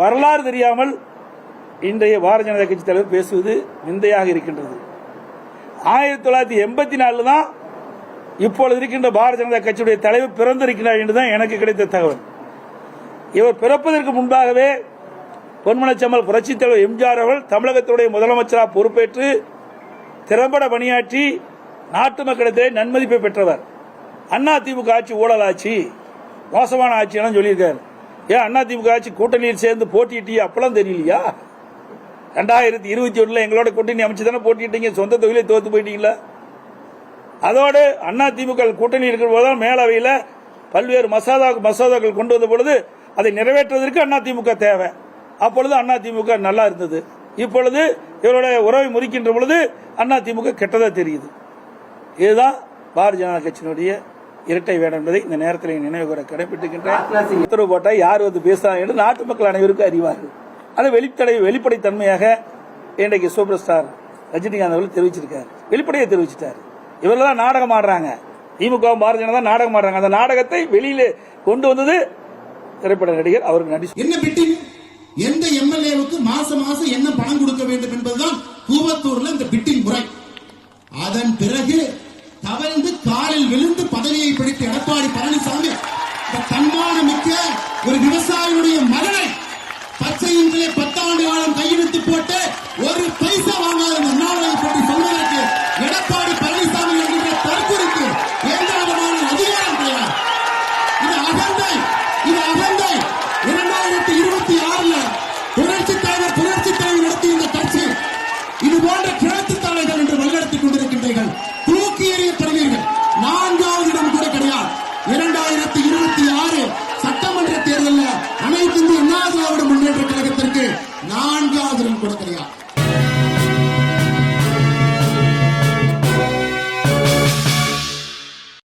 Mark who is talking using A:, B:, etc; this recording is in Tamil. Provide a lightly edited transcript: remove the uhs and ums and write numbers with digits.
A: வரலாறு தெரியாமல் இன்றைய பாரதிய ஜனதா கட்சி தலைவர் பேசுவது விந்தையாக இருக்கின்றது. 1984 தான் இப்பொழுது இருக்கின்ற பாரதிய ஜனதா கட்சியுடைய தலைவர் பிறந்திருக்கிறார் என்றுதான் எனக்கு கிடைத்த தகவல். இவர் பிறப்பதற்கு முன்பாகவே பொன்மனச்செம்மல் புரட்சித் தலைவர் எம்ஜிஆர் அவர்கள் தமிழகத்துடைய முதலமைச்சராக பொறுப்பேற்று திறம்பட பணியாற்றி நாட்டு மக்களிடையே நன்மதிப்பை பெற்றவர். அதிமுக ஆட்சி ஊழல் ஆட்சி, மோசமான ஆட்சி என சொல்லியிருக்காரு. ஏன் அதிமுக ஆட்சி கூட்டணியில் சேர்ந்து போட்டியிட்டீங்க அப்பெல்லாம் தெரியலையா? 2021 எங்களோட கூட்டணி அமைச்சு தானே போட்டிட்டீங்க, சொந்த தொகுதியிலே தோத்து போயிட்டீங்களா? அதோடு அதிமுக கூட்டணி இருக்கிற போதுதான் மேலவையில் பல்வேறு மசோதாக்கள் கொண்டு வந்த பொழுது அதை நிறைவேற்றுவதற்கு அதிமுக தேவை. அப்பொழுது அதிமுக நல்லா இருந்தது. இப்பொழுது இவருடைய உறவை முறிக்கின்ற பொழுது அதிமுக கெட்டதா தெரியுது. இதுதான் பாரதிய ஜனதா கட்சியினுடைய இரட்டை வேடம் என்பதை இந்த நேரத்தில் நினைவு கூற கடைபிடிக்கின்றேன். உத்தரவு போட்டால் யார் வந்து பேசுறாங்க என்று நாட்டு மக்கள் அனைவருக்கும் அறிவார்கள். அதை வெளிப்படைத்தன்மையாக இன்றைக்கு சூப்பர் ஸ்டார் ரஜினிகாந்த் அவர்கள் தெரிவிச்சிருக்காரு, வெளிப்படையை தெரிவிச்சிட்டார். இவரெல்லாம் நாடகம் ஆடுறாங்க, திமுக பாரதிய ஜனதா நாடகம் ஆடுறாங்க. அந்த நாடகத்தை வெளியில கொண்டு வந்தது திரைப்பட நடிகர் அவருக்கு நடிச்சு.
B: என்ன பிட்டிங், எந்த எம்எல்ஏவுக்கு மாசம் என்ன பணம் கொடுக்க வேண்டும் என்பதுதான் கூவத்தூர்ல இந்த பிட்டிங் முறை. அதன் பிறகு தவழ்ந்து காலில் விழுந்து பதவியை பிடித்த எடப்பாடி பழனிசாமி தன்மானமிக்க ஒரு விவசாயியுடைய மகனை பச்சையின்களே 10 ஆண்டு காலம் கையெழுத்து போட்டு ஒரு பைசா வாங்காத அண்ணாமலை பற்றி சொல்வதற்கு எடப்பாடி பழனிசாமி என்கிற தற்கொலைக்கு எந்த விதமான அதிகாரம் கிடையாது. இது அகந்தை. 2026 புரட்சித் தலைவர் நடத்திய இந்த கட்சி இது போன்ற கிழக்கு தலைகள் என்று வழிநடத்திக் கொண்டிருக்கின்றீர்கள். தூக்கி எறியப்படுவீர்கள். 4வது இடம் கூட கிடையாது. 2026 சட்டமன்ற தேர்தலில் அனைத்து இந்திய அண்ணா திராவிட முன்னேற்ற கழகத்திற்கு 4வது இடம் கூட கிடையாது.